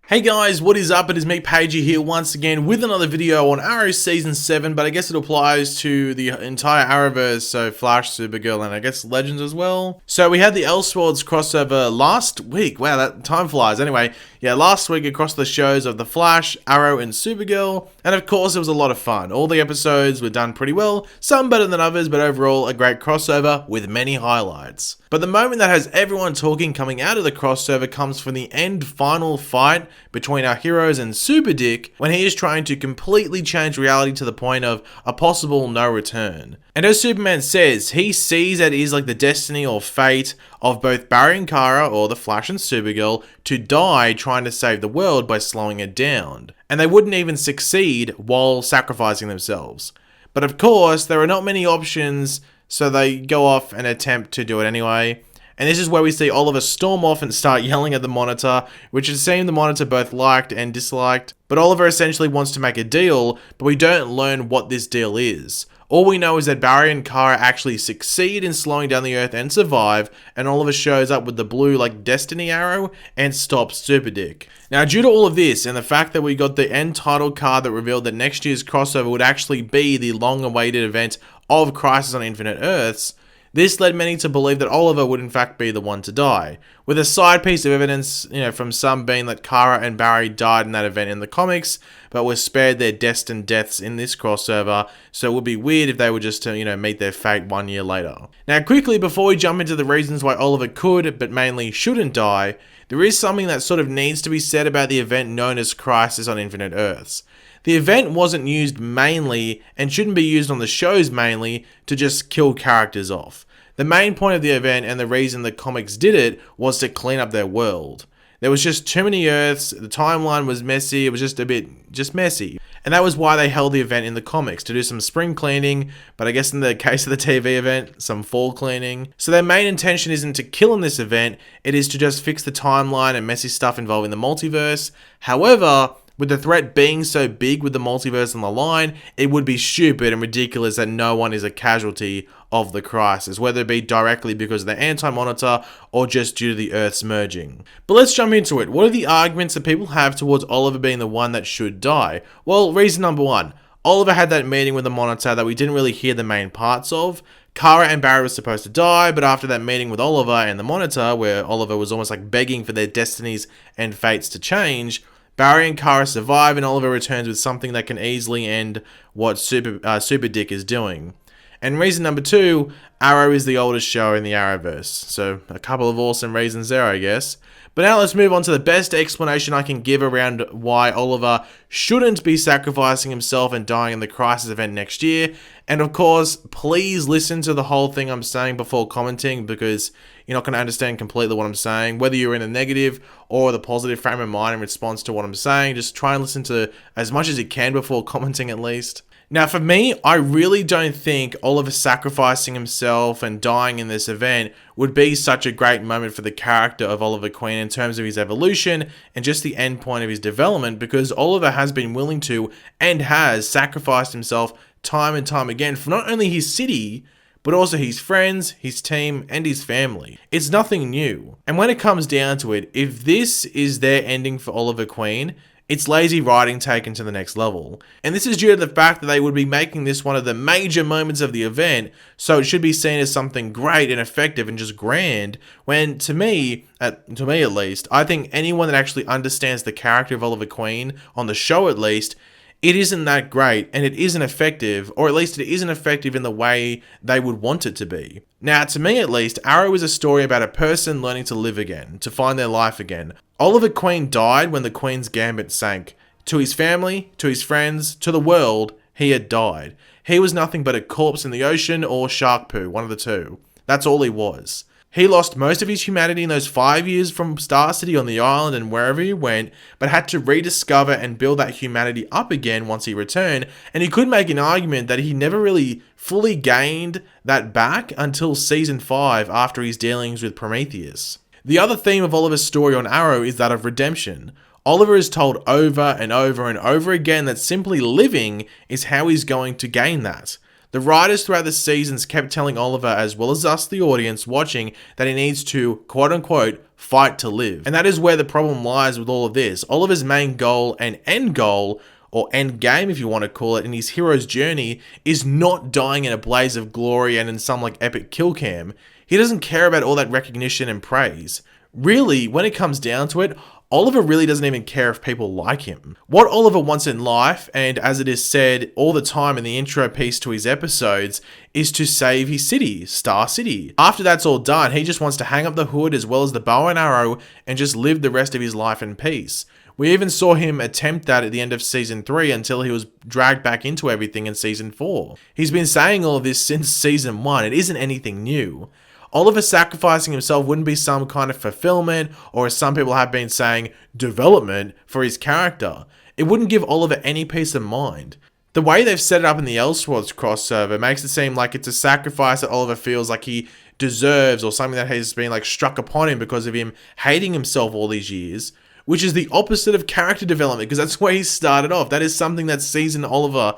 Hey guys, what is up? It is me, Pagey, here once again with another video on Arrow Season 7, but I guess it applies to the entire Arrowverse, so Flash, Supergirl, and I guess Legends as well. So we had the Elseworlds crossover last week. Wow, that time flies. Anyway, yeah, last week across the shows of The Flash, Arrow, and Supergirl, and of course it was a lot of fun. All the episodes were done pretty well, some better than others, but overall a great crossover with many highlights. But the moment that has everyone talking coming out of the crossover comes from the end final fight between our heroes and Super Dick when he is trying to completely change reality to the point of a possible no return. And as Superman says, he sees that it is like the destiny or fate of both Barry and Kara, or the Flash and Supergirl, to die trying to save the world by slowing it down. And they wouldn't even succeed while sacrificing themselves. But of course, there are not many options, so they go off and attempt to do it anyway. And this is where we see Oliver storm off and start yelling at the Monitor, which it seemed the Monitor both liked and disliked. But Oliver essentially wants to make a deal, but we don't learn what this deal is. All we know is that Barry and Kara actually succeed in slowing down the Earth and survive, and Oliver shows up with the blue destiny arrow and stops Super Dick. Now, due to all of this and the fact that we got the end title card that revealed that next year's crossover would actually be the long-awaited event of Crisis on Infinite Earths, this led many to believe that Oliver would in fact be the one to die, with a side piece of evidence, from some being that Kara and Barry died in that event in the comics, but were spared their destined deaths in this crossover, so it would be weird if they were just to, meet their fate 1 year later. Now quickly, before we jump into the reasons why Oliver could, but mainly shouldn't die, there is something that sort of needs to be said about the event known as Crisis on Infinite Earths. The event wasn't used mainly, and shouldn't be used on the shows mainly, to just kill characters off. The main point of the event, and the reason the comics did it, was to clean up their world. There was just too many Earths, the timeline was messy, it was just messy. And that was why they held the event in the comics, to do some spring cleaning, but I guess in the case of the TV event, some fall cleaning. So their main intention isn't to kill in this event, it is to just fix the timeline and messy stuff involving the multiverse. However, with the threat being so big with the multiverse on the line, it would be stupid and ridiculous that no one is a casualty of the crisis, whether it be directly because of the Anti-Monitor or just due to the Earths merging. But let's jump into it. What are the arguments that people have towards Oliver being the one that should die? Well, reason number one, Oliver had that meeting with the Monitor that we didn't really hear the main parts of. Kara and Barry were supposed to die, but after that meeting with Oliver and the Monitor, where Oliver was almost begging for their destinies and fates to change, Barry and Kara survive, and Oliver returns with something that can easily end what Super Dick is doing. And reason number two, Arrow is the oldest show in the Arrowverse. So a couple of awesome reasons there, I guess. But now let's move on to the best explanation I can give around why Oliver shouldn't be sacrificing himself and dying in the Crisis event next year. And of course, please listen to the whole thing I'm saying before commenting, because you're not going to understand completely what I'm saying. Whether you're in a negative or the positive frame of mind in response to what I'm saying, just try and listen to as much as you can before commenting at least. Now for me, I really don't think Oliver sacrificing himself and dying in this event would be such a great moment for the character of Oliver Queen in terms of his evolution and just the end point of his development, because Oliver has been willing to and has sacrificed himself time and time again for not only his city, but also his friends, his team, and his family. It's nothing new. And when it comes down to it, if this is their ending for Oliver Queen, it's lazy writing taken to the next level. And this is due to the fact that they would be making this one of the major moments of the event, so it should be seen as something great and effective and just grand, when to me at least, I think anyone that actually understands the character of Oliver Queen, on the show at least, it isn't that great, and it isn't effective, or at least it isn't effective in the way they would want it to be. Now, to me at least, Arrow is a story about a person learning to live again, to find their life again. Oliver Queen died when the Queen's Gambit sank. To his family, to his friends, to the world, he had died. He was nothing but a corpse in the ocean or shark poo, one of the two. That's all he was. He lost most of his humanity in those 5 years from Star City on the island and wherever he went, but had to rediscover and build that humanity up again once he returned, and he could make an argument that he never really fully gained that back until Season 5 after his dealings with Prometheus. The other theme of Oliver's story on Arrow is that of redemption. Oliver is told over and over and over again that simply living is how he's going to gain that. The writers throughout the seasons kept telling Oliver, as well as us, the audience watching, that he needs to, quote unquote, fight to live. And that is where the problem lies with all of this. Oliver's main goal and end goal, or end game if you want to call it, in his hero's journey is not dying in a blaze of glory and in some like epic kill cam. He doesn't care about all that recognition and praise. Really, when it comes down to it, Oliver really doesn't even care if people like him. What Oliver wants in life, and as it is said all the time in the intro piece to his episodes, is to save his city, Star City. After that's all done, he just wants to hang up the hood as well as the bow and arrow and just live the rest of his life in peace. We even saw him attempt that at the end of Season 3 until he was dragged back into everything in Season 4. He's been saying all of this since Season 1. It isn't anything new. Oliver sacrificing himself wouldn't be some kind of fulfillment, or as some people have been saying, development for his character. It wouldn't give Oliver any peace of mind. The way they've set it up in the Elseworlds crossover makes it seem like it's a sacrifice that Oliver feels like he deserves, or something that has been like struck upon him because of him hating himself all these years, which is the opposite of character development, because that's where he started off. That is something that Season 1 Oliver,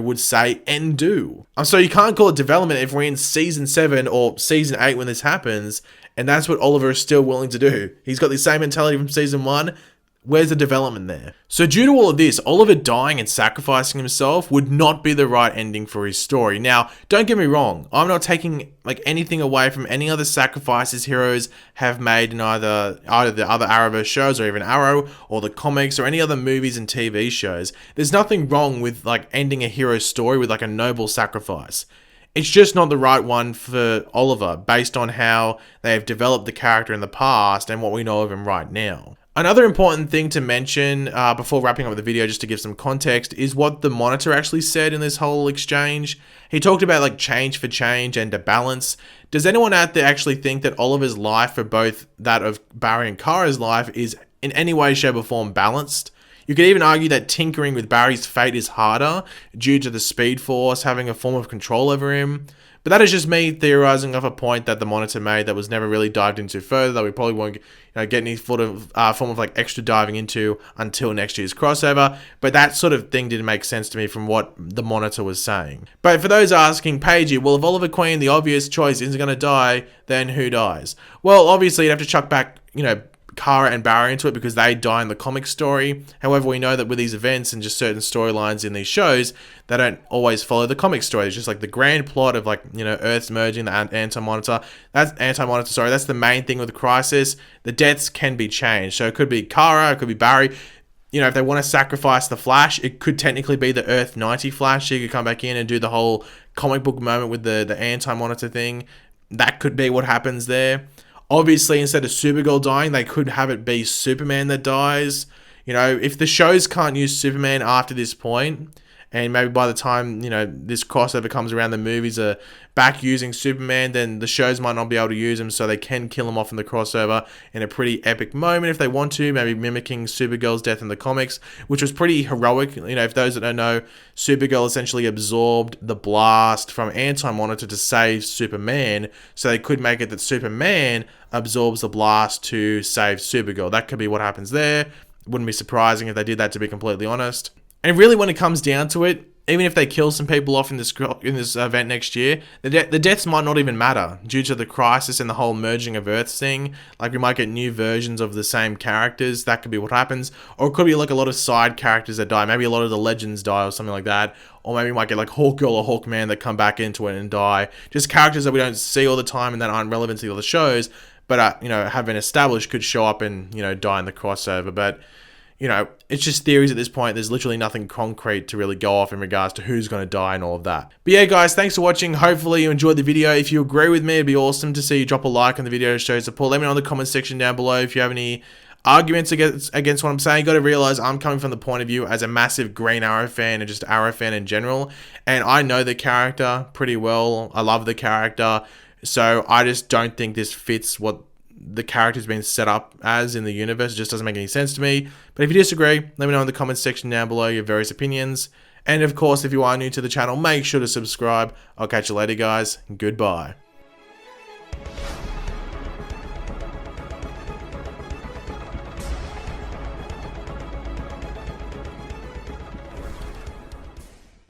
would say and do. So you can't call it development if we're in Season 7 or Season 8 when this happens, and that's what Oliver is still willing to do. He's got the same mentality from Season 1. Where's the development there? So due to all of this, Oliver dying and sacrificing himself would not be the right ending for his story. Now, don't get me wrong, I'm not taking like anything away from any other sacrifices heroes have made in either the other Arrowverse shows, or even Arrow, or the comics, or any other movies and TV shows. There's nothing wrong with like ending a hero's story with like a noble sacrifice. It's just not the right one for Oliver, based on how they have developed the character in the past and what we know of him right now. Another important thing to mention before wrapping up the video, just to give some context, is what the Monitor actually said in this whole exchange. He talked about like change for change and a balance. Does anyone out there actually think that Oliver's life, for both that of Barry and Kara's life, is in any way, shape or form balanced? You could even argue that tinkering with Barry's fate is harder due to the Speed Force having a form of control over him. But that is just me theorizing off a point that the Monitor made that was never really dived into further, that we probably won't get any form of like extra diving into until next year's crossover. But that sort of thing didn't make sense to me from what the Monitor was saying. But for those asking, Pagey, well, if Oliver Queen, the obvious choice, isn't going to die, then who dies? Well, obviously you'd have to chuck back, Kara and Barry into it, because they die in the comic story. However, we know that with these events and just certain storylines in these shows, they don't always follow the comic story. It's just like the grand plot of Earth's merging, the Anti-Monitor. That's the main thing with the Crisis. The deaths can be changed. So it could be Kara, it could be Barry. If they want to sacrifice the Flash, it could technically be the Earth 90 Flash. He could come back in and do the whole comic book moment with the Anti-Monitor thing. That could be what happens there. Obviously, instead of Supergirl dying, they could have it be Superman that dies. If the shows can't use Superman after this point, and maybe by the time, this crossover comes around, the movies are back using Superman, then the shows might not be able to use him, so they can kill him off in the crossover in a pretty epic moment if they want to, maybe mimicking Supergirl's death in the comics, which was pretty heroic. If those that don't know, Supergirl essentially absorbed the blast from Anti-Monitor to save Superman, so they could make it that Superman absorbs the blast to save Supergirl. That could be what happens there. Wouldn't be surprising if they did that, to be completely honest. And really, when it comes down to it, even if they kill some people off in this event next year, the deaths might not even matter due to the Crisis and the whole merging of Earths thing. Like, we might get new versions of the same characters. That could be what happens. Or it could be like a lot of side characters that die. Maybe a lot of the Legends die or something like that. Or maybe we might get like Hawkgirl or Hawkman that come back into it and die. Just characters that we don't see all the time and that aren't relevant to the other shows, but have been established, could show up and die in the crossover. But it's just theories at this point. There's literally nothing concrete to really go off in regards to who's going to die and all of that. But yeah, guys, thanks for watching. Hopefully you enjoyed the video. If you agree with me, it'd be awesome to see you drop a like on the video to show support. Let me know in the comment section down below if you have any arguments against what I'm saying. You got to realize I'm coming from the point of view as a massive Green Arrow fan and just Arrow fan in general. And I know the character pretty well. I love the character. So I just don't think this fits what the character's been set up as in the universe. It just doesn't make any sense to me. But if you disagree, let me know in the comments section down below your various opinions. And of course, if you are new to the channel, make sure to subscribe. I'll catch you later, guys. Goodbye.